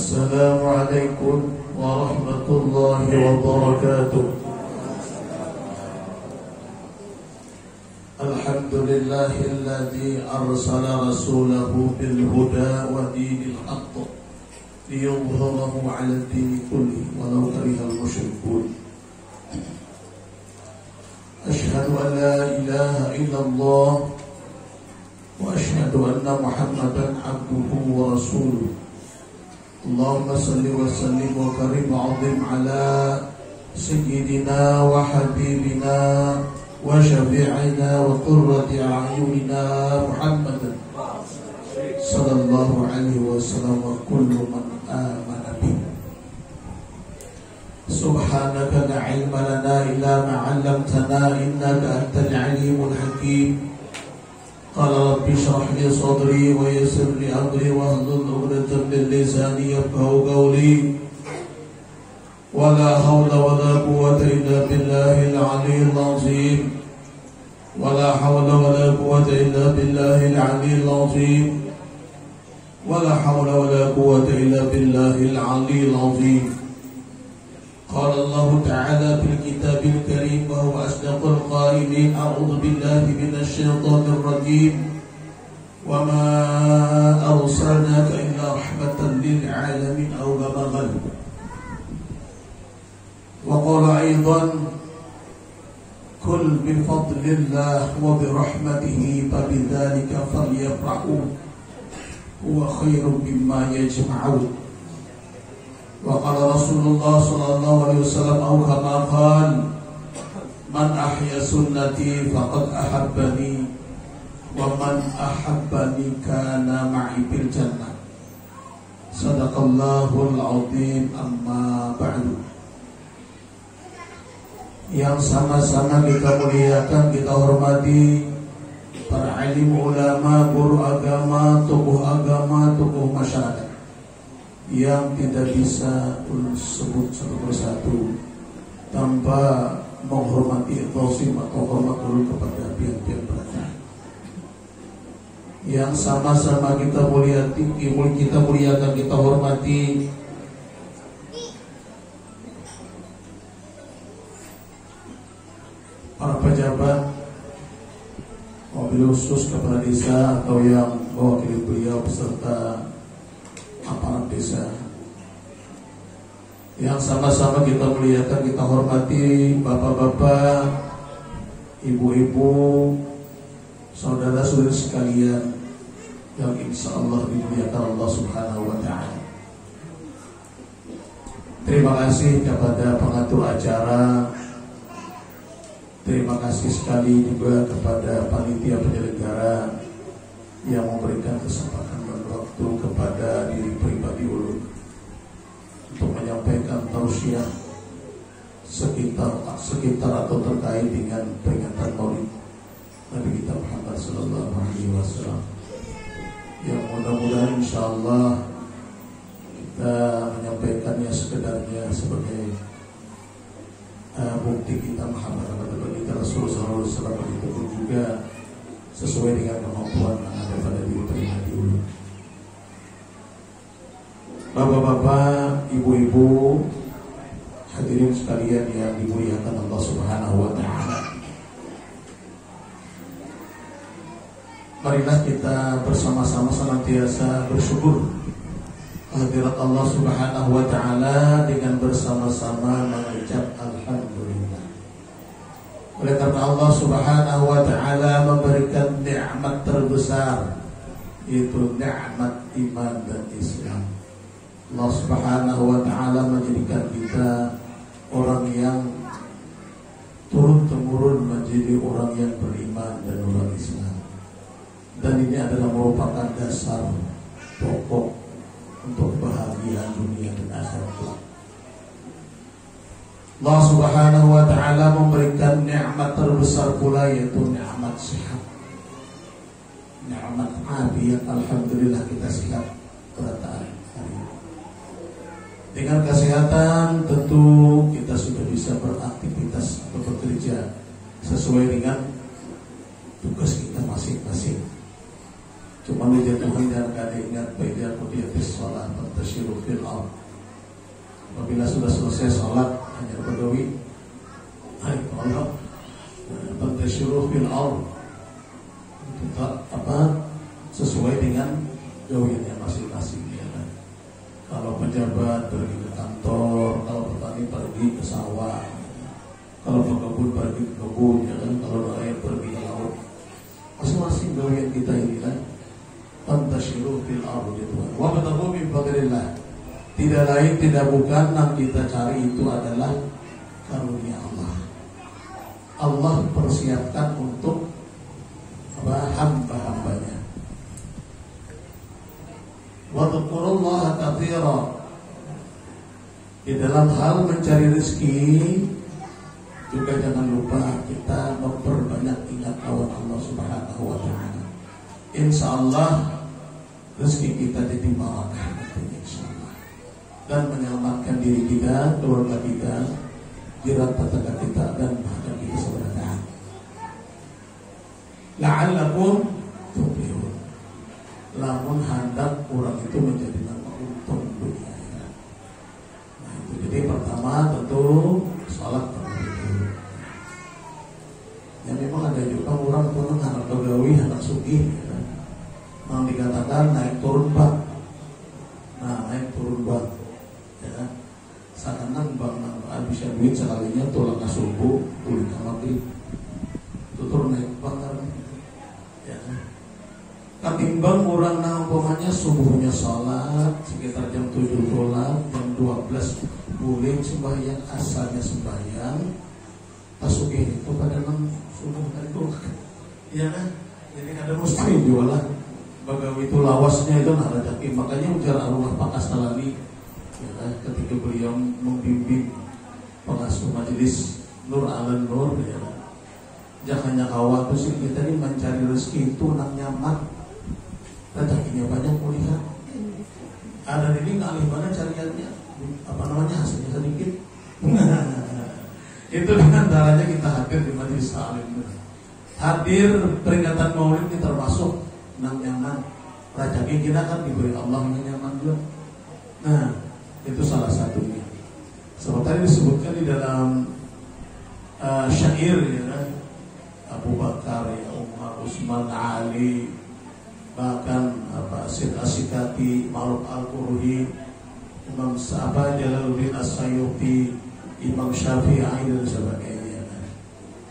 السلام عليكم ورحمة الله وبركاته. الحمد لله الذي أرسل رسوله بالهدى ودين الحق ليظهره على الدين كله ولو كره المشركون. أشهد أن لا إله إلا الله وأشهد أن محمدا عبده ورسوله. اللهم صل وسلم وكرم وعظم على سيدنا وحبيبنا وشفيعنا وقرة أعيننا محمد صلى الله عليه وسلم وكل من آمن به. سبحانك لا علم لنا إلا ما علمتنا إنك أنت العليم الحكيم. قال رب اشرح لي صدري ويسر لي أمري واحلل عقدة من لساني يفقهوا قولي. ولا حول ولا قوة إلا بالله العلي العظيم. ولا حول ولا قوة إلا بالله العلي العظيم. ولا حول ولا قوة إلا بالله العلي العظيم. قال الله تعالى في الكتاب الكريم وهو أصدق القائلين: أعوذ بالله من الشيطان الرجيم وما أرسلناك إلا رحمة للعالمين أو كما قال. وقال أيضا: كل بفضل الله وبرحمته فبذلك فليفرحوا هو خير مما يجمعون. وقال رسول الله صلى الله عليه وسلم أو كما قال: من أحيا سنتي فقد أحبني ومن أحبني كان معي في الجنة. صدق الله العظيم. أما بعد. Yang sama-sama kita muliakan, kita hormati para alim ulama, guru agama, tokoh masyarakat yang tidak bisa disebut satu persatu tanpa menghormati tausim atau hormat dulu kepada pihak-pihak berada. Yang sama-sama kita muliakan, kita hormati para pejabat, mobil khusus kepala desa atau yang mewakili beliau beserta aparat desa. Yang sama-sama kita muliakan, kita hormati bapak-bapak, ibu-ibu, saudara-saudari sekalian yang insya Allah dimuliakan Allah Subhanahu wa Ta'ala. Terima kasih kepada pengatur acara. Terima kasih sekali juga kepada panitia penyelenggara yang memberikan kesempatan dan waktu kepada diri pribadi ulun untuk menyampaikan tausiah sekitar atau terkait dengan peringatan Maulid Nabi kita Muhammad sallallahu alaihi wasallam. Yang mudah-mudahan insyaallah kita menyampaikannya sekedarnya sebagai bukti kita Muhammad kita Rasulullah SAW, itu pun juga sesuai dengan kemampuan yang ada pada diri pribadi ulun. Bapak-bapak, ibu-ibu, hadirin sekalian yang dimuliakan Allah Subhanahu wa Ta'ala. Marilah kita bersama-sama senantiasa bersyukur kehadirat Allah Subhanahu wa Ta'ala dengan bersama-sama mengucap alhamdulillah. Oleh karena Allah Subhanahu wa Ta'ala memberikan nikmat terbesar, yaitu nikmat iman dan Islam. Allah Subhanahu wa Ta'ala menjadikan kita orang yang turun-temurun menjadi orang yang beriman dan orang Islam. Dan ini adalah merupakan dasar pokok untuk bahagia dunia dan akhirat. Allah Subhanahu wa Ta'ala memberikan nikmat terbesar pula, yaitu nikmat sehat, nikmat afiat. Alhamdulillah kita sehat pada hari ini. Dengan kesehatan tentu kita sudah bisa beraktivitas atau bekerja sesuai dengan tugas kita masing-masing. Cuma meja Tuhan jangan kada ingat baiknya qudiyatis sholat fantashiru fil ard. Apabila sudah selesai sholat hanya berdoa, hai Allah fantashiru fil ard. Tetap sesuai dengan gawiannya masing-masing ya kan? Kalau pejabat pergi ke kantor, kalau petani pergi ke sawah, kalau pekebun pergi ke kebun ya kan? Kalau nelayan pergi ke laut. Masing-masing gawian kita ini kan fantashiru fil ardi wa tabtaghu min fadlillah. Tidak lain tidak bukan yang kita cari itu adalah karunia Allah. Allah persiapkan untuk hamba-hambanya. Wa dzkurullaha katsira. Di dalam hal mencari rezeki juga jangan lupa kita memperbanyak ingat kawan Allah Subhanahu wa taala. Insyaallah rezeki kita ditimbangkan insyaallah dan menyelamatkan diri kita, keluarga kita, jiran tetangga kita dan bahkan kita saudara. La'allakum tuflihun. Lamun hendak orang itu menjadi nama untung dunia. Nah itu jadi pertama tentu salat terlebih. Ya memang ada juga orang pun anak begawi, anak sugih. Yang dikatakan naik turun bak. Nah naik turun bak ya. Seakan bak bisa duit sekalinya tulang subuh kulit maghrib itu turun naik bak ya. Ketimbang orang umpamanya subuhnya sholat sekitar jam 7 sholat, jam 12 boleh sembahyang, asalnya sembahyang tasukih itu pada subuh itu ya kan. Jadi ada mesti jualan bagawi itu lawasnya itu nak rezeki. Makanya ujar arwah Pak Kastalani ya, ketika beliau membimbing pengasuh majelis Nur Alan Nur ya, jangan nyakawa tuh sih kita ini mencari rezeki itu nang nyaman, rezekinya banyak mulia. Ada ini ngalih mana cariannya apa namanya hasilnya sedikit. Itu diantaranya kita hadir di majelis taklim. Hadir peringatan Maulid ini termasuk nang nyaman. Rezeki kita kan diberi Allah nang nyaman juga. Nah, itu salah satunya. Seperti tadi disebutkan di dalam syair ya kan? Abu Bakar, ya Umar, Utsman, Ali, bahkan Syed Asyikati, Ma'ruf Al-Qurhi, Imam Sa'ba, Jalaluddin As-Sayyuti, Imam Syafi'i dan sebagainya.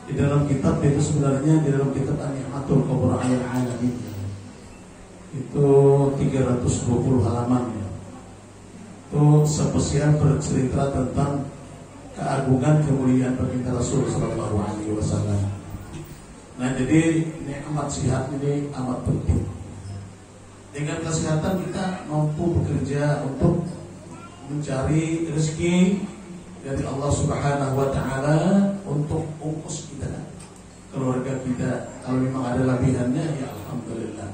Di dalam kitab itu sebenarnya di dalam kitab An-Ni'matul Kubra Al-Alamin itu 320 halaman ya. Itu spesial bercerita tentang keagungan kemuliaan baginda Rasul sallallahu alaihi wasallam. Nah, jadi nikmat sehat ini amat penting. Dengan kesehatan kita mampu bekerja untuk mencari rezeki dari Allah Subhanahu wa taala untuk ongkos kita, keluarga kita. Kalau memang ada lebihannya ya alhamdulillah.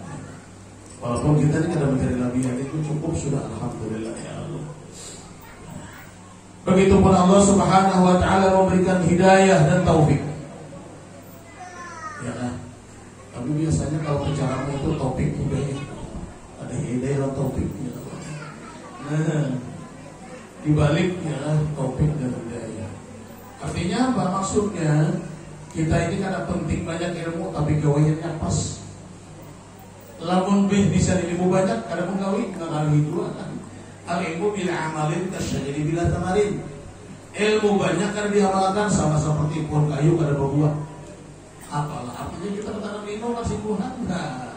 Walaupun kita ini kada mencari lebihan itu cukup sudah alhamdulillah ya Allah. Begitupun Allah Subhanahu wa taala memberikan hidayah dan taufik. Ya kan? Tapi biasanya kalau bicara itu topik juga ya. Ada hidayah dan taufiknya. Nah, dibalik ya topik dan hidayah. Artinya apa maksudnya? Kita ini karena penting banyak ilmu tapi gawainnya pas. Lamun bisa ilmu banyak kada menggawi ngakali dua kan. Al-ilmu bila amalin kasyajari bila tamarin. Ilmu banyak kada diamalkan sama seperti pohon kayu kada berbuah. Apalah artinya kita tanam minum masih Tuhan. Nah,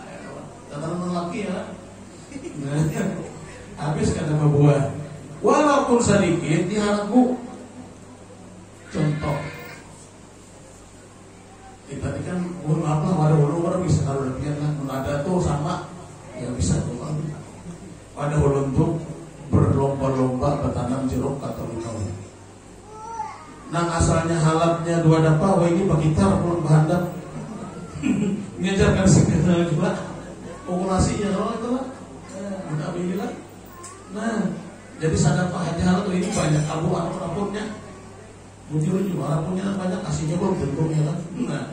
tanam lelaki ya. Habis kada berbuah. Walaupun sedikit diharapku. Contoh kita ini kan mohon maaf lah wadah bisa kalau lebihan lah menada tuh sama ya bisa tuh kan wadah untuk berlomba-lomba bertanam jeruk atau lintau. Nang asalnya halapnya 2 dapa, wah ini bagitar pulang bahandap mengajarkan segala juga populasinya kalau itu lah mudah bilang. Nah jadi sadar Pak Haji Halal ini banyak abu-abu-abunya muncul juga punya banyak kasihnya belum tentunya kan. Nah,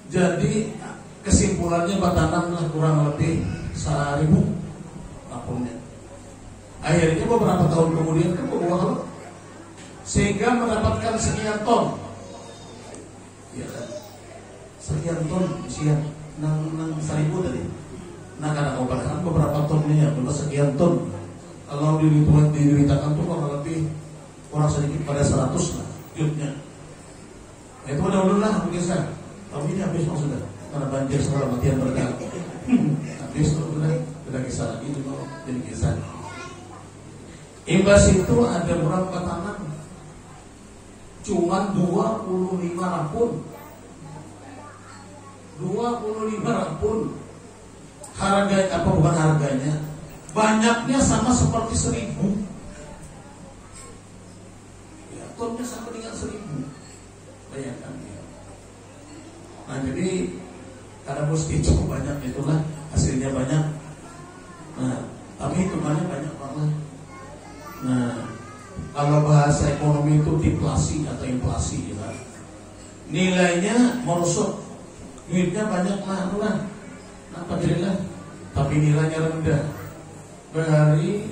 jadi kesimpulannya batanamlah kurang lebih 1.000 akunnya. Akhirnya beberapa tahun kemudian kan berubah, sehingga mendapatkan sekian ton, ya kan? Sekian ton usia nang 1.000 tadi. Nah karena kau katakan beberapa tonnya, sekian ton. Kalau diberitakan tuh kurang sedikit pada 100 lah jutnya. Nah, itu mudah-mudahan lah pemirsa. Tahun ini habis maksudnya karena banjir setelah matian berkali. Habis tuh udah kisah lagi juga jadi kisah. Imbas itu ada berapa tanam? Cuman 25 rapun. 25 rapun. Harganya apa, bukan harganya, banyaknya sama seperti 1.000. Ya, tonnya sama dengan 1.000. Bayangkan ya. Nah jadi karena mesti cukup banyak itulah hasilnya banyak. Nah tapi hitungannya banyak banget. Nah kalau bahasa ekonomi itu deflasi atau inflasi ya. Nilainya merosot, duitnya banyak lah. Apa jadilah? Tapi nilainya rendah. Dari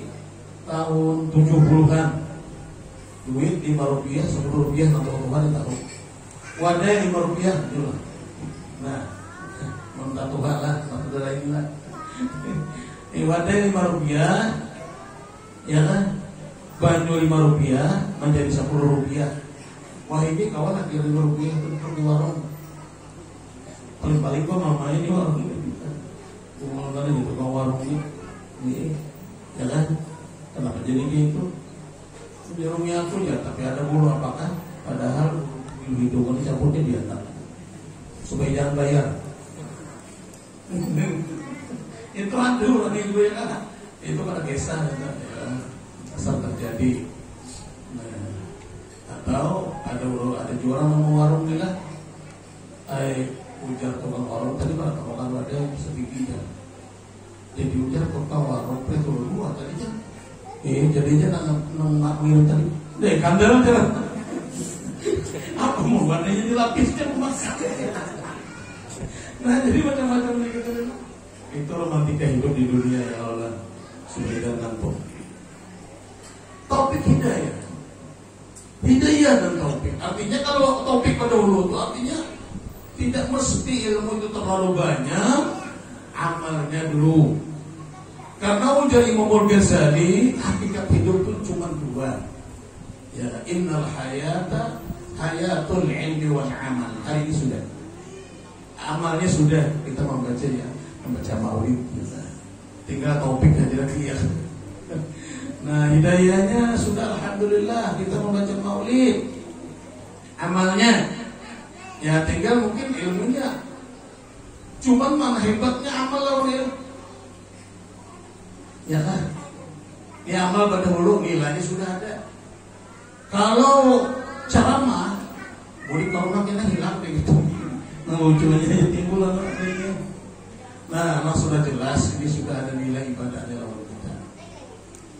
tahun 70-an duit 5 rupiah, 10 rupiah atau Tuhan tahu. Wadah 5 rupiah gitu. Nah, minta Tuhan lah, maksudnya lain lah. Wadah 5 rupiah, ya kan? Banyu 5 rupiah menjadi 10 rupiah. Wah ini kawan lagi 5 rupiah untuk di warung. Paling-paling kok mamanya di warung ini. Mana gitu ke warung ini, ya kan? Kenapa jadi gitu? Di rumahnya aku ya, tapi ada bulu apakah? Padahal hidungan dicabutnya di atas supaya jangan bayar. Itu aduh nih gue kan, itu kan kisah ya, asal terjadi. Nah, atau ada juara nama warung nih lah. Ujar tukang warung tadi pada kamu ada yang sedikit ya. Jadi ujar tukang warung itu dua tadinya. Jadinya ngakuin tadi. Deh kandel aja. Apa mau warnanya dilapisnya memasak. Nah jadi macam-macam gitu. Itu romantika hidup di dunia ya Allah. Sudah ngantuk. Topik hidayah. Hidayah dan topik. Artinya kalau topik pada dulu itu artinya tidak mesti ilmu itu terlalu banyak, amalnya dulu. Karena ujar Imam Ghazali, hakikat hidup itu cuma 2. Ya, innal hayata hayatul ilmi wal amal. Hari ini sudah. Amalnya sudah, kita membaca ya, membaca maulid ya. Tinggal topik saja lagi ya. Nah, hidayahnya sudah alhamdulillah, kita membaca maulid. Amalnya ya tinggal mungkin ilmunya. Cuman mana hebatnya amal lawan ilmu. Ya kan? Ya amal pada hulu nilainya sudah ada. Kalau ceramah, boleh kalau kita hilang kayak gitu. Nah ujungnya timbul anaknya. Nah, sudah jelas ini sudah ada nilai ibadahnya lawan kita.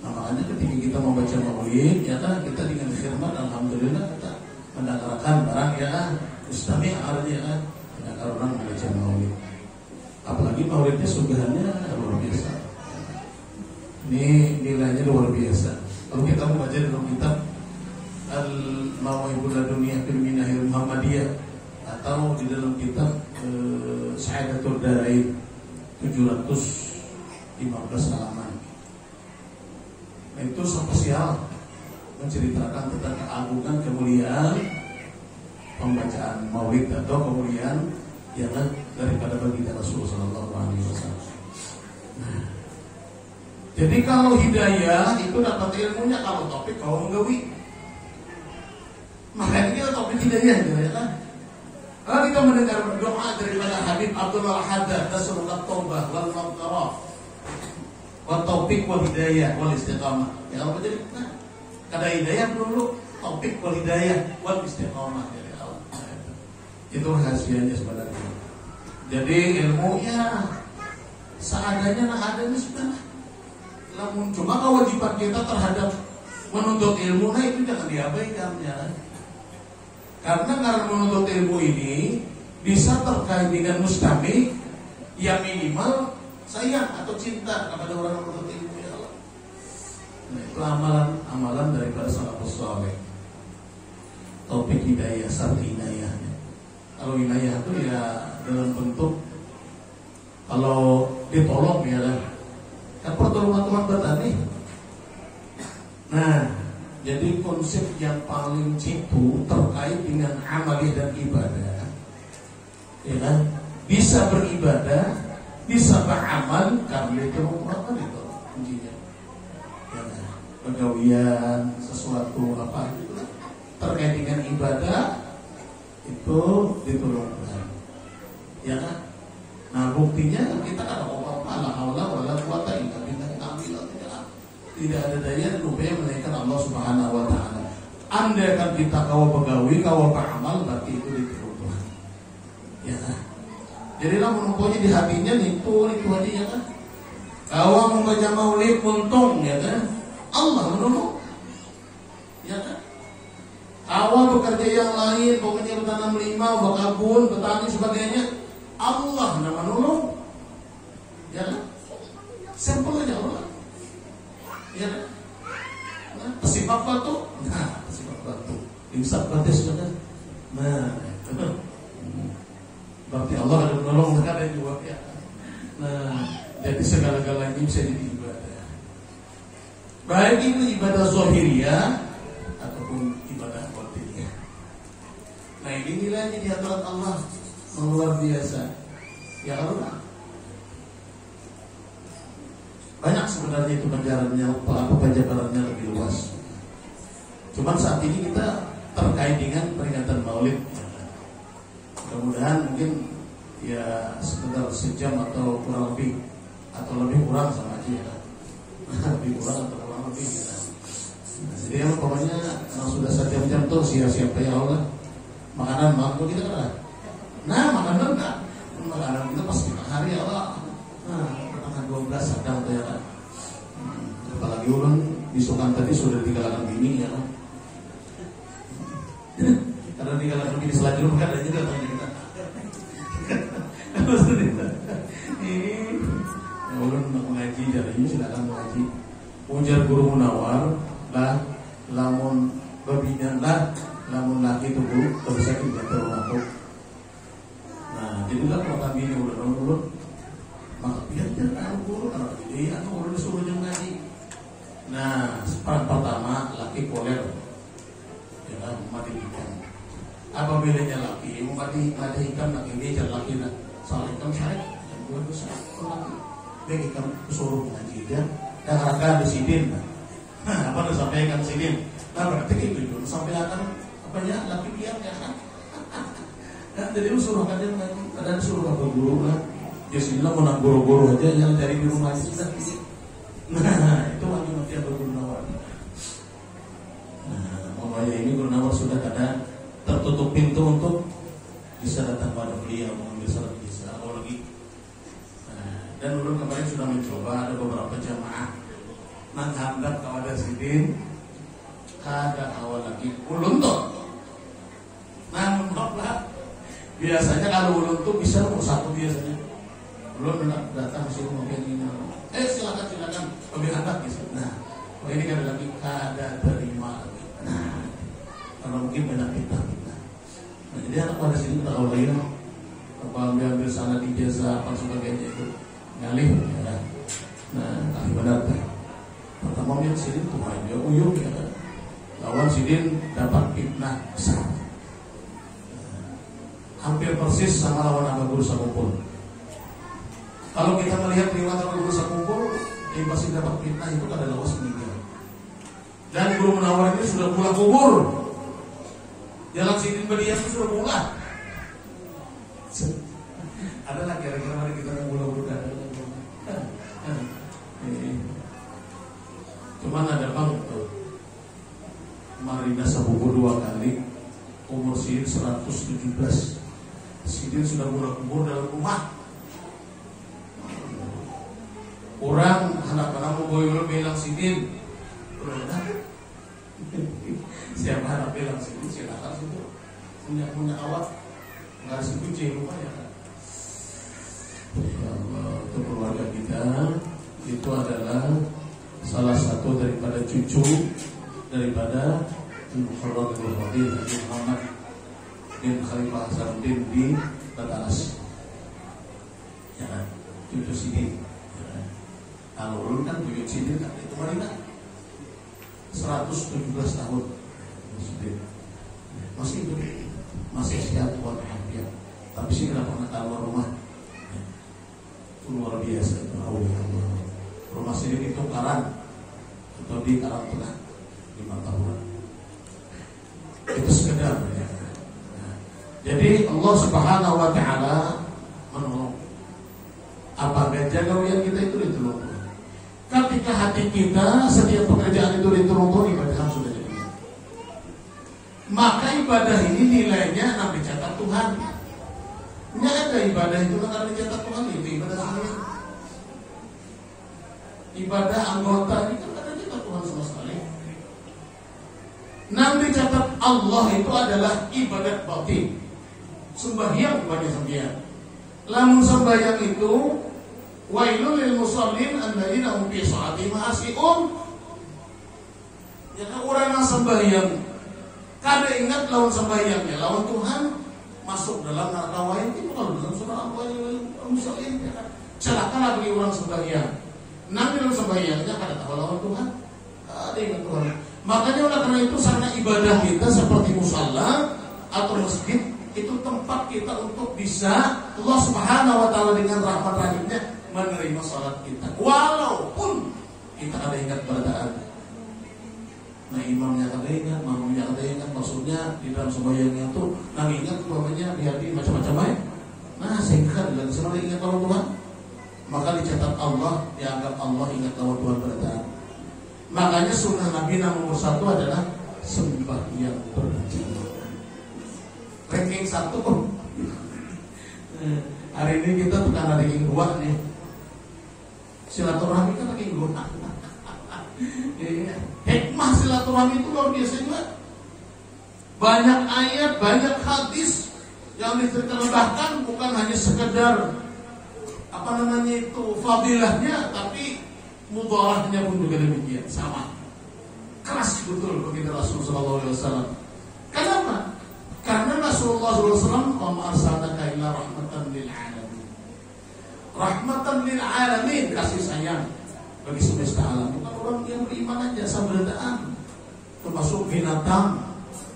Nah makanya ketika kita membaca maulid, ya kan kita dengan firman alhamdulillah kita mendengarkan barang ya Ustami artinya kan ada orang membaca maulid. Apalagi maulidnya sugahannya luar biasa. Ini nilainya luar biasa. Kalau kita membaca dalam kitab Al-Mawahibul Laduniyah fil Minahil Muhammadiyah atau di dalam kitab Sa'adatul Darain 715 halaman. Nah, itu spesial menceritakan tentang keagungan kemuliaan pembacaan maulid atau kemuliaan yang daripada baginda Rasulullah sallallahu alaihi wasallam. Nah, jadi kalau hidayah itu dapat ilmunya, kalau topik kalau menggawi. Makanya kita topik hidayah gitu ya kan. Kalau kita mendengar doa daripada Habib Abdullah Al-Haddad Nasrullah Taubah wal Maghfirah wa taufiq wal hidayah wal istiqamah. Ya apa jadi? Nah, kada hidayah dulu, taufiq wal hidayah wal istiqamah dari Allah. Itu rahasianya sebenarnya. Jadi ilmunya seadanya adanya sudah. Namun cuma kewajiban kita terhadap menuntut ilmu itu jangan diabaikan ya. Karena menuntut ilmu ini bisa terkait dengan mustami, Ya minimal sayang atau cinta kepada orang yang menuntut ilmu, ya Allah. Nah, itu amalan daripada salafus saleh. Topik hidayah, syarti hidayahnya. Kalau hidayah itu ya dalam bentuk kalau ditolong ya kan pertolongan Tuhan bertani. Nah, jadi konsep yang paling jitu terkait dengan amalia dan ibadah, ya kan? Bisa beribadah, bisa beramal karena itu apa itu kuncinya. Ya kan? Pegawaian sesuatu apa gitu terkait dengan ibadah itu ditolongkan. Ya kan? Nah, buktinya kita kan apa-apa la haula wala quwata illa billah. Tidak ada daya dan upaya melainkan Allah Subhanahu wa taala. Andai kan kita kawa pegawai, kawa beramal, berarti itu ditolong. Ya kan? Jadi lah menumpuknya di hatinya itu aja ya kan. Kawa membaca maulid untung ya kan. Allah menolong. Ya kan? Kawa bekerja yang lain, pokoknya bertanam limau, berkebun, bertani sebagainya, Allah nama menolong. Ya kan? Simpel aja Allah. Ya kan? Nah, pesifat batu. Nah, pesifat batu. Imsak batis sudah. Nah, itu. Berarti Allah ada menolong sekarang juga ya. Nah, jadi segala-galanya bisa jadi ibadah. Baik itu ibadah zahiriyah ataupun ibadah batiniyah. Nah, ini nilainya di hadapan Allah luar biasa. Ya Allah. Banyak sebenarnya itu penjabarannya lebih luas. Cuman saat ini kita terkait dengan peringatan Maulid. Mudah-mudahan mungkin ya sekitar sejam atau kurang lebih kurang sama aja ya. Lebih kurang atau kurang lebih ya. Nah, jadi yang pokoknya kalau sudah 1 jam tuh siap-siap ya Allah. Makanan mampu kita kan. Nah, makanan kita pas kita hari ya Allah. Nah, 12 sedang tuh ya kan. Apalagi ulun disukan tadi sudah ditinggalkan bini ya kan. Karena ditinggalkan bini selanjutnya kan ada juga tanya kita. Ini ulun mengaji jadinya silakan mengaji. Ujar guru Munawar lah lamun bebinan lah lamun laki itu guru terus kita terlalu. Nah, jadilah kalau bini ulun maka biarnya tahu guru kalau dia atau orang disuruh jangan ngaji. Nah, pertama laki koler, ya kan, mati ikan. Apa bedanya laki? Mati ikan laki dia jangan laki nak saling ikan saya, yang gue itu saya laki. Dia ikan suruh ngaji dia, dan harga disidin. Apa nih sampaikan sidin? Nah berarti itu dulu sampai akan apa ya laki biar ya kan. Nah, jadi suruh kan dia ngaji, kadang suruh apa guru lah. Bismillah mau guru-guru aja yang cari di rumah aja sudah. Nah, itu wajib nanti ada guru nawar. Nah, makanya ini guru nawar sudah ada tertutup pintu untuk bisa datang pada beliau mengambil salat bisa lagi. Nah, dan ulun kemarin sudah mencoba ada beberapa jamaah menghambat kepada sidin ada awal lagi ulun tuh. Nah, menolak. Biasanya kalau ulun tuh bisa nomor 1 biasanya. Belum datang suruh mobil ini. Silakan mobil anak gitu. Nah, ini kan lagi ada terima. Nah, kalau mungkin banyak kita. Nah, jadi anak pada sini kita tahu lagi apa ambil sana di jasa apa sebagainya itu ngalih ya. Nah, ahli benar teh. Pertama yang sidin tuh aja uyuk ya. Lawan sidin dapat fitnah besar. Hampir persis sama lawan Abah Guru Sakumpul. Kalau kita melihat riwayat Abah Guru Sakumpul, yang pasti dapat fitnah itu adalah was meninggal. Dan Guru Munawar ini sudah pulang kubur. Jalan sidin berdiam itu sudah pulang. Adalah kira-kira mari kita ngumpul-ngumpul. Cuman ada bang tuh. Marina Sabuku 2 kali, umur sidin 117. Sidin sudah pulang kubur dalam rumah. Orang anak-anak mau boy bilang sidin, siapa anak bilang sidin silakan situ punya awak nggak ada kunci rumah ya kan. untuk keluarga kita itu adalah salah satu daripada cucu daripada Muhammad bin Khalifah Hasanuddin di Bataras, ya kan? Cucu sini, ya kan? Kalau ulun kan cucu sini kan itu Madinah 117 tahun masih hidup, masih sehat buat dia, tapi sih nggak pernah keluar rumah. Itu luar biasa itu, Allah. Rumah sini itu Karang atau di Karang Tengah 5 tahun. Itu sekedar ya. Nah, jadi Allah Subhanahu wa taala menolong. Apa gajian kita itu ditolong. Ketika hati kita setiap pekerjaan itu ditolong, ibadah sudah jadi. Maka ibadah ini nilainya akan dicatat Tuhan. Nggak ada ibadah itu akan dicatat Tuhan, itu ibadah sekalian. Ibadah anggota ini kan ada dicatat Tuhan sama sekali. Nanti catat Allah itu adalah ibadat batin. Sembahyang ibadah sembahyang. Lamun sembahyang itu wailul lil musallin alladzina hum fi salatihim khashi'un. Ya kan orang yang sembahyang kada ingat lawan sembahyangnya, lawan Tuhan masuk dalam neraka wain itu kalau dalam surah Al-Musallin ya kan. Celakalah bagi orang sembahyang. Nanti dalam sembahyangnya kada tahu lawan Tuhan. Kada ingat Tuhan. Makanya oleh karena itu sarana ibadah kita seperti musalla atau masjid itu tempat kita untuk bisa Allah Subhanahu wa taala dengan rahmat rahimnya menerima salat kita walaupun kita ada ingat keadaan. Nah imamnya ada ingat, makmumnya ada ingat, maksudnya di dalam sembahyangnya itu nang ingat umpamanya di hati macam-macam baik. Nah sehingga dalam semua ingat Allah Tuhan, maka dicatat Allah, dianggap Allah ingat Allah Tuhan keadaan. Makanya sunnah Nabi nomor 1 adalah sembahyang berjamaah. Ranking 1 hari ini kita bukan ranking 2 nih. Silaturahmi kan ranking 2. Hikmah silaturahmi itu luar biasa juga. Banyak ayat, banyak hadis yang diterjemahkan bukan hanya sekedar fadilahnya, tapi mudarahnya pun juga demikian sama. Keras betul begitu Rasulullah SAW. Kenapa? Karena Rasulullah SAW arsalnaka ila rahmatan lil alamin. Rahmatan lil alamin, kasih sayang bagi semesta alam. Bukan orang yang beriman aja, sabradaan. Termasuk binatang,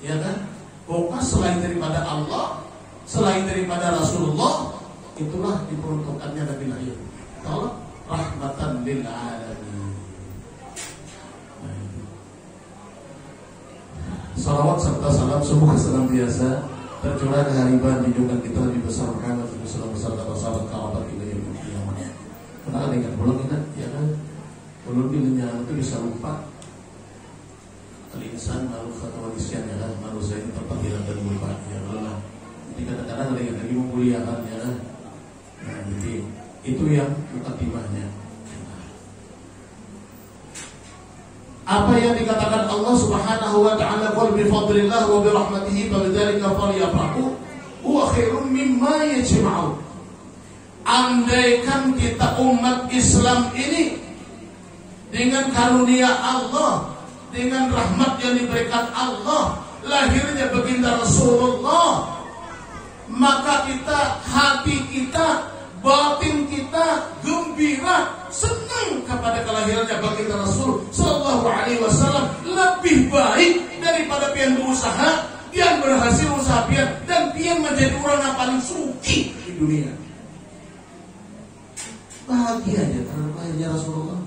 ya kan? Pokoknya selain daripada Allah, selain daripada Rasulullah, itulah diperuntukkannya Nabi lahir. Kalau rahmatan lil alamin. Salawat serta salam semoga senantiasa tercurah kehariban junjungan kita lebih besar Muhammad sallallahu alaihi wasallam kerabat kita yang mulia. Kenapa ingat belum ingat ya kan? Belum bilangnya itu bisa lupa. Al-insan makhluk khatawanisyan ya kan, manusia ini tempat hilang dan lupa ya Allah. Jadi kadang-kadang ada yang lagi memuliakan ya kan. Nah, jadi itu yang mukadimahnya. Apa yang dikatakan Allah Subhanahu wa taala, "Qul bi fadlillah wa bi rahmatihi fabidzalika falyafrahu huwa khairum mimma yajma'un." Andaikan kita umat Islam ini dengan karunia Allah, dengan rahmat yang diberikan Allah, lahirnya baginda Rasulullah, maka kita, hati kita, batin kita gembira, senang kepada kelahirannya baginda Rasul sallallahu alaihi wasallam, lebih baik daripada pian berusaha, pian berhasil usaha pian, dan pian menjadi orang yang paling suci di dunia. Bahagia aja karena lahirnya Rasulullah.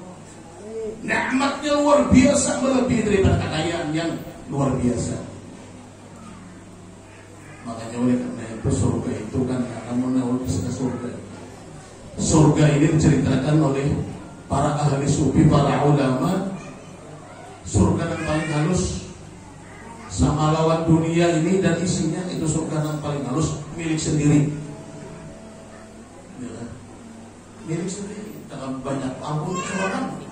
Nikmatnya luar biasa, melebihi daripada kekayaan yang luar biasa. Makanya oleh karena itu surga itu kan akan menawarkan surga. Surga ini diceritakan oleh para ahli sufi, para ulama. Surga yang paling halus sama lawan dunia ini dan isinya, itu surga yang paling halus, milik sendiri ya, milik sendiri, dengan banyak ampun keselamatan.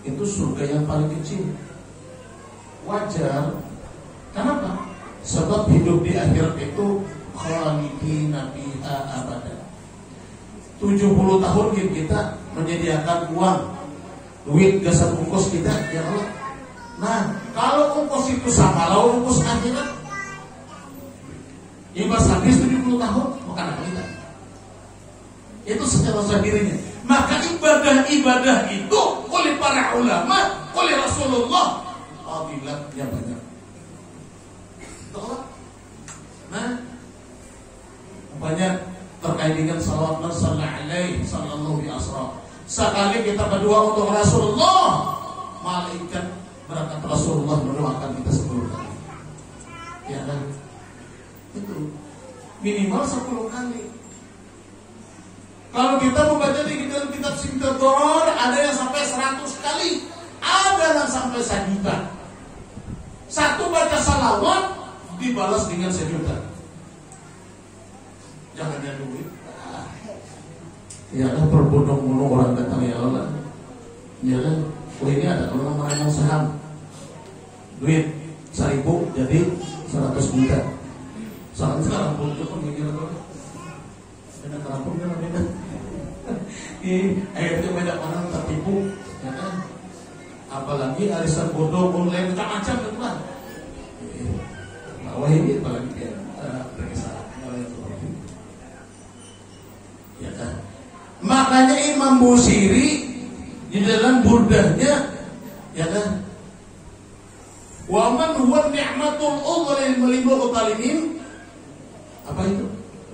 Itu surga yang paling kecil. Wajar. Kenapa? Sebab hidup di akhirat itu khalidina fiha abadan. 70 tahun kita menyediakan uang, duit gasan ongkos kita, ya Allah. Nah, kalau ongkos itu sama lawan ongkos akhirat, imbas habis 70 tahun, bukan apa kita. Itu secara sendirinya. Maka ibadah-ibadah itu oleh para ulama, oleh Rasulullah, fadilatnya banyak. Nah, banyak terkait dengan salawat alaihi sallallahu alaihi wasallam. Sekali kita berdoa untuk Rasulullah, malaikat berangkat Rasulullah mendoakan kita 10 kali. Ya kan? Itu minimal 10 kali. Kalau kita membaca di dalam kitab Simtador, ada yang sampai 100 kali, ada yang sampai 1 juta. Satu baca salawat dibalas dengan 1 juta. Jangan ada duit. Ya kan berbondong-bondong orang datang, ya Allah. Ya kan, ini ada orang merancang saham. Duit 1.000 jadi 100 juta. Sekarang pun cukup mikir apa? Ada kerampung kan beda. Akhirnya banyak orang tertipu, ya kan? Apalagi arisan bodong online macam-macam itu kan. Wah ini apalagi dia berkisah. Ya kan? Makanya Imam Busiri di dalam burdahnya, ya kan? Wa man huwa ni'matul ulil malimu utalimin. Apa itu?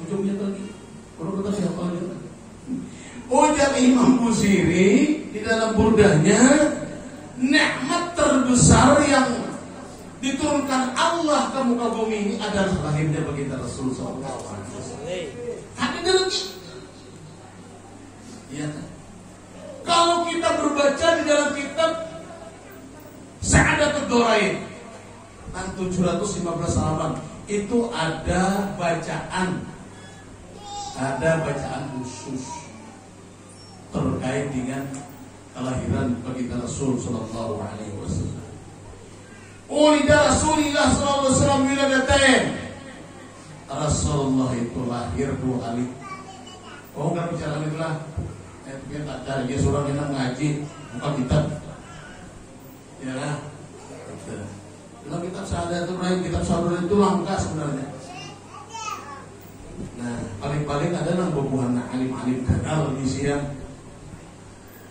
Ujungnya tadi. Kalau kita siapa itu? Ujar Imam Busiri di dalam burdahnya, nikmat terbesar yang diturunkan Allah ke muka bumi ini adalah lahirnya baginda Rasul sallallahu alaihi wasallam. Ada lagi. Ya. Kalau kita berbaca di dalam kitab Sa'adatul Dorain 715 halaman, itu ada bacaan khusus terkait dengan kelahiran baginda Rasul sallallahu alaihi wasallam. Ulida Rasulullah sallallahu alaihi wasallam wiladatain. Rasulullah itu lahir 2 kali. Oh, enggak bicara itulah. Dia tak cari dia suruh kita ngaji, buka kitab. Ya lah. Kalau kitab Sa'adatul Dorain, kitab Sa'adatul itu langka sebenarnya. Nah, paling-paling ada nang bubuhan alim-alim kenal di siang.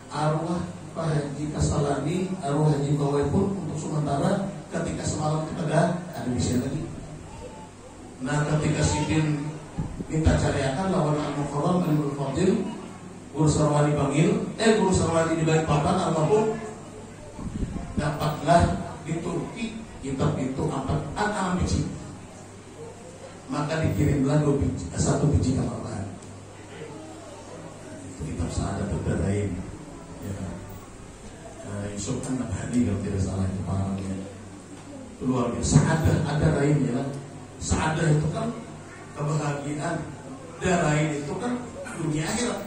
Arwah Pak Haji Kasalani, arwah Haji Bawai pun untuk sementara ketika semalam itu ada misi lagi. Nah, ketika Sidin minta cariakan lawan Al-Mukarram Alimul Fadil, Guru Sarwani panggil, Guru Sarwani di Balikpapan almarhum, dapatlah di Turki kitab itu 4 biji. Maka dikirimlah 1 biji tambahan. Itu kitab Sa'adatul Dorain. Ya. Yusuf kan Nabhani kalau tidak salah itu pahamnya. Itu luar biasa. Ada rain ya. Sa'adah itu kan kebahagiaan. Darain itu kan dunia akhirat.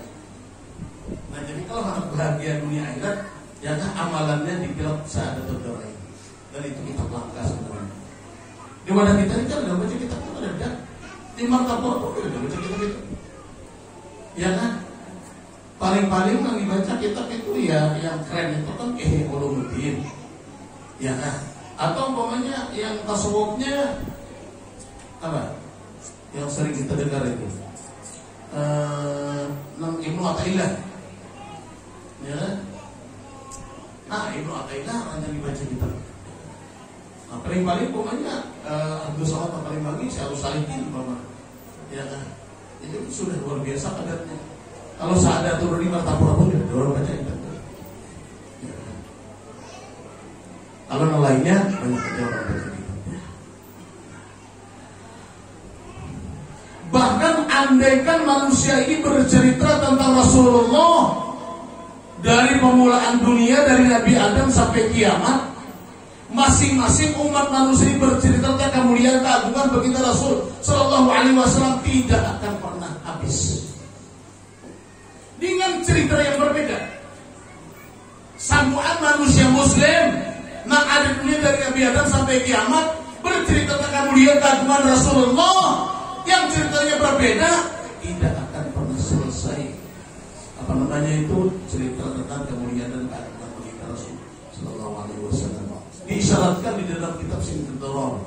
Nah jadi kalau anak bahagia dunia akhirat, jangan amalannya di kitab Sa'adatul Dorain. Dan itu kitab langka sebenarnya. Di wadah kita ini kan udah baca kitab itu ada. Di Martapur pun udah baca kitab itu. Ya kan? Paling-paling yang dibaca kitab itu ya yang keren itu kan Ihya Ulumuddin. Ya kan? Atau umpamanya yang tasawufnya apa? Yang sering kita dengar itu Ibnu Athaillah. Ya. Nah, Ibnu Athaillah yang dibaca kitab. Nah, paling-paling umpamanya Abdul Somad paling bagi Syarus Salihin umpama. Ya kan? Itu sudah luar biasa kadarnya. Kalau Sa'adatul Dorain Martapura pun dia orang baca itu. Ya. Kalau yang lainnya banyak aja orang baca itu. Bahkan andaikan manusia ini bercerita tentang Rasulullah dari pemulaan dunia dari Nabi Adam sampai kiamat, masing-masing umat manusia ini bercerita tentang kemuliaan keagungan baginda Rasul sallallahu alaihi wasallam tidak akan pernah habis. Dengan cerita yang berbeda. Sambuan manusia muslim yang ada dunia dari Nabi Adam sampai kiamat bercerita tentang kemuliaan keagungan Rasulullah yang ceritanya berbeda, tidak akan pernah selesai apa namanya itu, cerita tentang kemuliaan dan keagungan baginda Rasul sallallahu alaihi wasallam. Diisyaratkan di dalam kitab Sinteron.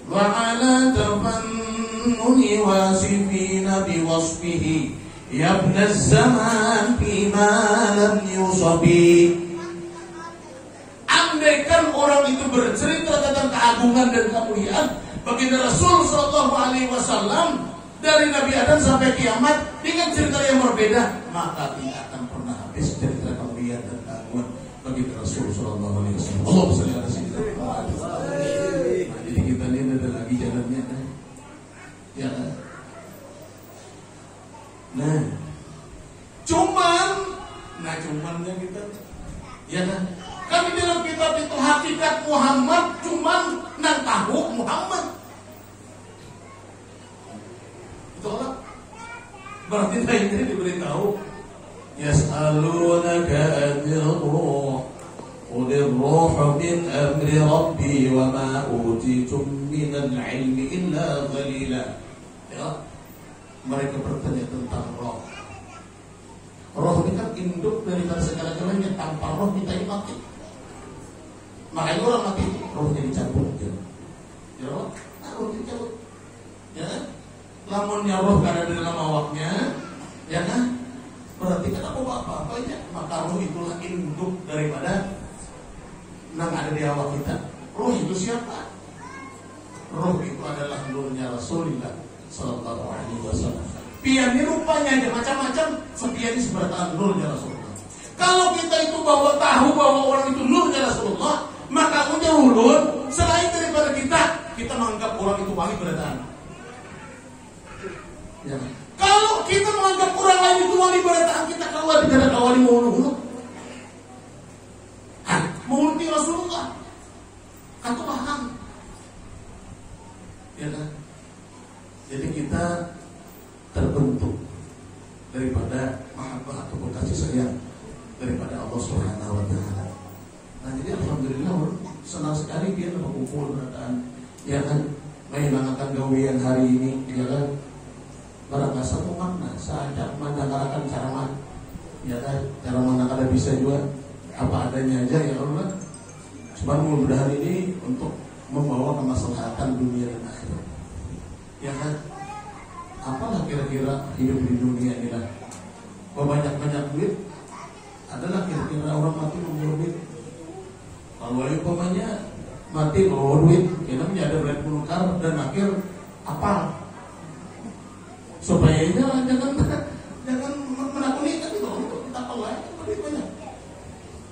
Wa ala tafannuni wasifina biwasfihi ya ibn az-zaman bima lam yusabi. Andaikan orang itu bercerita tentang keagungan dan kemuliaan baginda Rasul sallallahu alaihi wasallam dari Nabi Adam sampai kiamat dengan cerita yang berbeda, maka tidak akan pernah habis cerita kemuliaan dan keagungan baginda Rasul sallallahu alaihi wasallam. Allahumma shalli ala sayyidina Muhammad. Jadi kita ini ada lagi jalannya kan? Ya. Nah, cumannya kita, ya kan? Kan di dalam kitab itu hakikat Muhammad cuman nang tahu Muhammad. Betul? Berarti ini diberitahu yas'alunaka anir ruh qulir ruh min amri rabbi wa ma utitum minal ilmi illa qalila. Ya, mereka bertanya tentang roh. Roh ini kan induk daripada segala-galanya, tanpa roh kita mati. Makanya orang mati itu rohnya dicabut, ya, roh dicabut, ya. Lamunnya roh karena di dalam awaknya, ya kan? Berarti kan apa-apa ya? Maka roh itulah induk daripada yang ada di awak kita. Roh itu siapa? Roh itu adalah nurnya Rasulullah sallallahu alaihi wasallam. Pian ini rupanya ada macam-macam, sepian ini seberatan nurnya Rasulullah. Kalau kita itu tahu bahwa orang itu nurnya Rasulullah, maka punya ulun selain daripada kita menganggap orang itu wali berataan. Ya. Kalau kita menganggap orang lain itu wali berataan, kita kawal tidak wali mulu. Menguti Rasulullah, kata paham, ya kan? Jadi kita terbentuk daripada mahabbah atau kasih sayang daripada Allah Subhanahu wa taala. Nah, jadi alhamdulillah senang sekali dia berkumpul berataan, ya kan? Menyenangkan gawian hari ini, ya kan? Barangkali satu makna saja mendanggarkan cara ya kan? Cara mana kada bisa juga apa adanya aja ya Allah. Cuma mudah-mudahan ini untuk membawa kemaslahatan dunia dan akhirat. Ya kan? Apalah kira-kira hidup di dunia ini lah. Banyak duit adalah kira-kira orang mati membawa duit. Kalau umpamanya mati membawa duit, kita menjadi berat menukar dan akhir apa? Supaya jangan menakuni kan itu untuk kita kalau lebih banyak.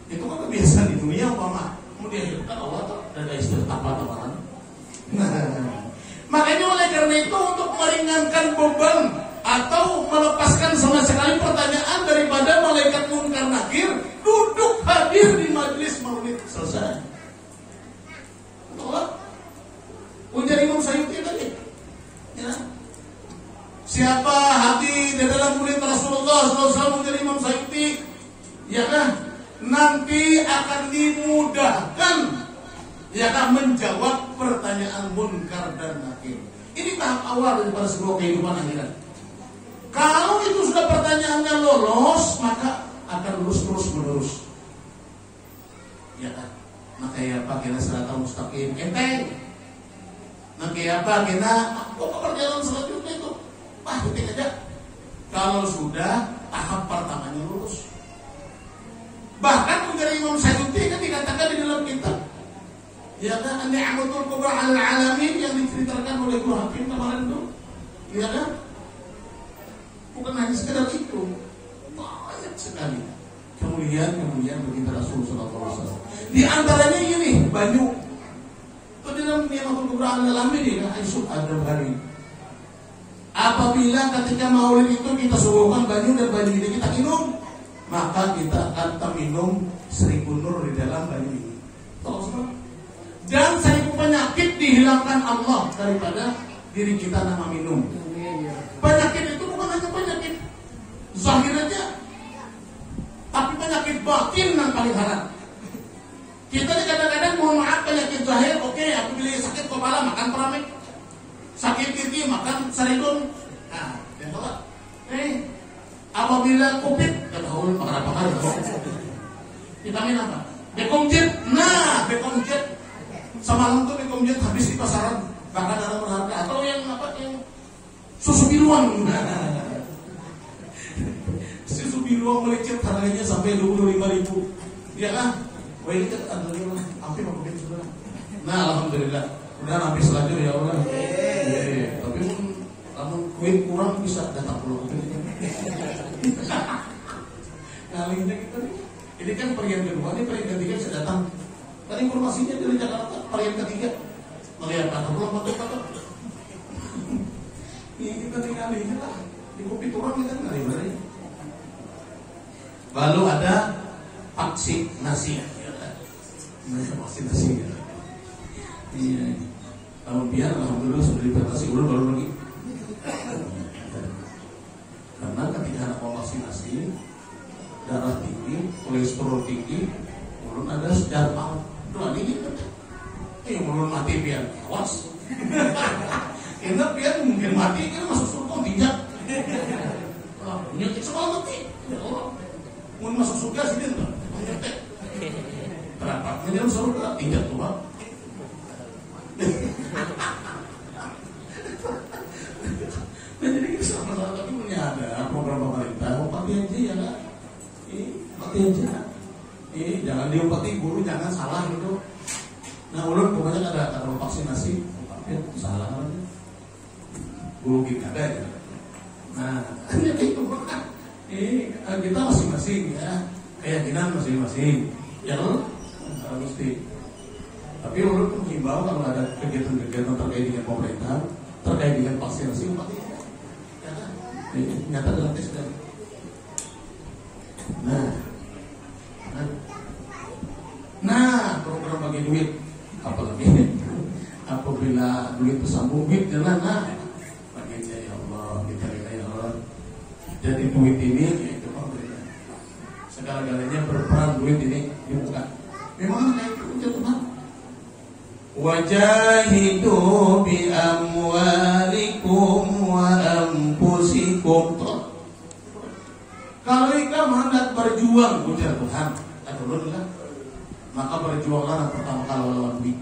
Itu kan kebiasaan di dunia umpama kemudian hidupkan Allah dan ada istilah apa. Makanya oleh karena itu untuk meringankan beban atau melepaskan sama sekali pertanyaan daripada malaikat munkar nakir, duduk hadir di majelis maulid selesai. Betul? Ujar Imam Sayyuti tadi. Ya. Siapa hadir di dalam maulid Rasulullah SAW ujar Imam Sayyuti, ya kan? Nanti akan dimudahkan, ya kan, menjawab pertanyaan munkar dan nakir. Ini tahap awal daripada sebuah kehidupan akhirat. Kalau itu sudah pertanyaannya lolos, maka akan lurus terus menerus. Ya kan? Maka ya apa kena siratal mustaqim enteng. Maka ya apa kena kok perjalanan selanjutnya itu? Ketik aja. Kalau sudah tahap pertamanya lurus. Bahkan dari Imam Sayyuti kan dikatakan di dalam kitab, ya kan, Ni'matul Kubra 'alal 'alamin yang diceritakan oleh Guru Hakim kemarin itu, ya kan? Bukan hanya sekedar itu, banyak sekali kemuliaan baginda Rasul sallallahu alaihi wasallam. Di antaranya ini banyu. Itu di dalam Ni'matul Kubra 'alal 'alamin ini Aisyah ada hari. Apabila ketika maulid itu kita suguhkan banyu dan banyu ini kita minum, maka kita akan terminum 1000 nur di dalam banyu ini. Tolong. Dan 1000 penyakit dihilangkan Allah daripada diri kita nama minum. Penyakit itu bukan hanya penyakit zahir aja, tapi penyakit batin yang paling haram. Kita kadang-kadang mohon maaf penyakit zahir, oke, aku pilih sakit kepala makan peramik, sakit gigi makan saridun. Nah, yang salah. Apabila Covid, kata ulun pakar-pakar vitamin apa? Bekomjet. Nah, bekomjet. Semalam tuh bekomjet habis di pasaran, bahkan ada berharga. Atau yang apa? Yang susu biruan. Susu biruan melecet harganya sampai 25.000. Ya kan? Wah ini kan alhamdulillah, hampir makin sudah. Nah alhamdulillah, udah habis lagi ya Allah. Tapi kamu kuit kurang bisa datang pulang. Kalinya kita nih. Ini kan varian kedua, ini varian ketiga bisa datang. Tadi informasinya dari Jakarta, varian ketiga melihat kata pulang foto-foto. Ini kita tinggal ini lah di kopi turun kita nggak ada. Lalu ada vaksinasi. Vaksinasi. Iya. Tahun biar alhamdulillah sudah dibatasi ulang baru lagi. Karena ketika anak mau vaksinasi, darah tinggi, kolesterol tinggi, ulun ada sejarah maut. Doa ini kan, ulun mati biar awas. Enak biar mungkin mati, kan masuk surga tidak. Nyutik semua mati. Mau masuk surga sih dia tuh, nyutik. Berapa? Ini surga tidak tuh bang. Nah jadi sama-sama tapi punya ada program pemerintah, upati aja ya kan? Upati aja. Jangan diupati guru, jangan salah gitu. Nah ulun pokoknya ada vaksinasi, salah aja. Guru kita ada ya. Nah itu kan. Kita masing-masing ya, keyakinan masing-masing. Ya lo mesti. Tapi ulun menghimbau kalau ada kegiatan-kegiatan terkait dengan pemerintah, terkait dengan vaksinasi, upati aja. Nyata gratis kan. Nah, program bagi duit, apalagi apabila duit tersambung duit jalan, nah, baginya ya Allah, kita ya Allah. Jadi duit ini, itu pemerintah. Segala-galanya berperan duit ini dibuka. Memang kayak itu Tuhan. Wajahidu bi amwalikum wa anfusikum. Kalau kamu hendak berjuang, ujar Tuhan, kan? Maka berjuanglah pertama kali lawan duit.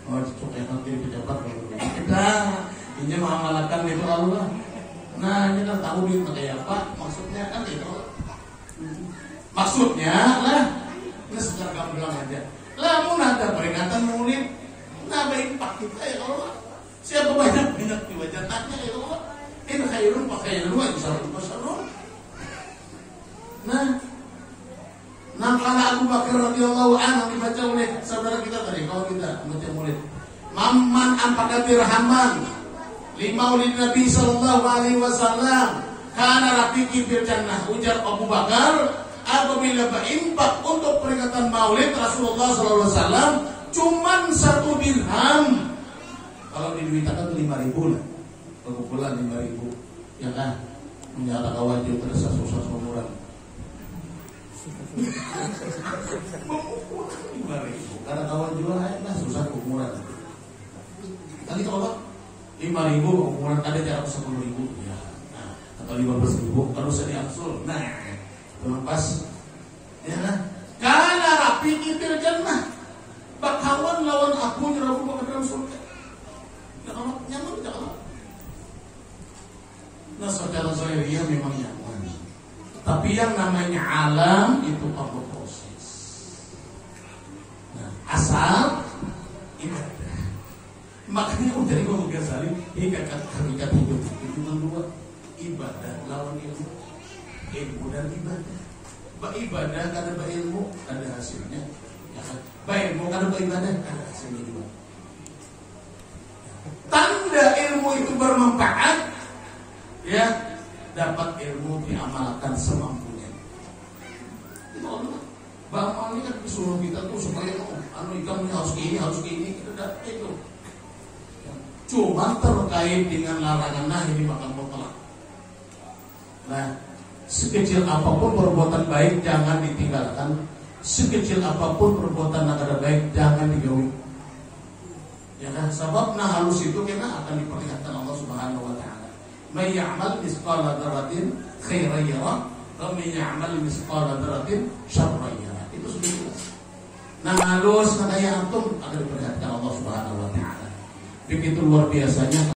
Oh, cukup ya nanti pejabat kalau kita ini mengamalkan itu lalu lah. Nah, ini kan tahu duit kayak apa? Maksudnya kan itu. Maksudnya lah, ini secara gamblang aja. Lamun ada peringatan maulid, nah baik pak kita ya Allah. Siapa banyak diwajibkannya ya Allah. Ini khairun pak khairun wa insyaallah masyaallah. Nah kala Abu Bakar radhiyallahu anhu dibaca oleh saudara kita tadi kalau kita baca maulid. Mamman ampaka dirhaman li maulid Nabi sallallahu alaihi wasallam kana rafiqi fil jannah, ujar Abu Bakar. Apabila berimpak untuk peringatan maulid Rasulullah SAW cuman 1 dirham. Kalau diduitakan 5.000 lah, pengumpulan 5.000, ya kan? Menyatakan wajib terasa susah seumuran. 5.000 karena kawan jual lah susah keumuran. Tadi kalau 5.000 keumuran ada jarak 10.000 ya, nah, atau 15.000 harus diaksul. Nah lepas ya kan karena rapi fil jannah bakawan lawan aku nyerabu ke dalam surga ya kalau nyaman tidak kalau nah secara zahiriyah memang nyaman tapi yang namanya alam itu perlu proses. Nah asal ibadah makanya dari Imam Ghazali ini kata hidup itu cuma 2 ibadah lawan ilmu dan ibadah. Beribadah karena berilmu ada hasilnya, ya kan? Berilmu karena beribadah ada hasilnya juga. Tanda ilmu itu bermanfaat, ya dapat ilmu diamalkan semampunya. Itu Allah. Bang ini kan disuruh kita tuh supaya ikan harus gini, itu dapat itu. Cuma terkait dengan larangan nah ini bakal mutlak. Nah. Sekecil apapun perbuatan baik jangan ditinggalkan. Sekecil apapun perbuatan nakada baik jangan dijauhi. Ya kan? Sebab nah halus itu kena akan diperlihatkan Allah Subhanahu wa taala. may ya'mal misqala dzarratin khairan yara wa may ya'mal misqala dzarratin syarran yara. Itu sudah jelas. Nah, halus na kaya antum akan diperlihatkan Allah Subhanahu wa taala. Begitu luar biasanya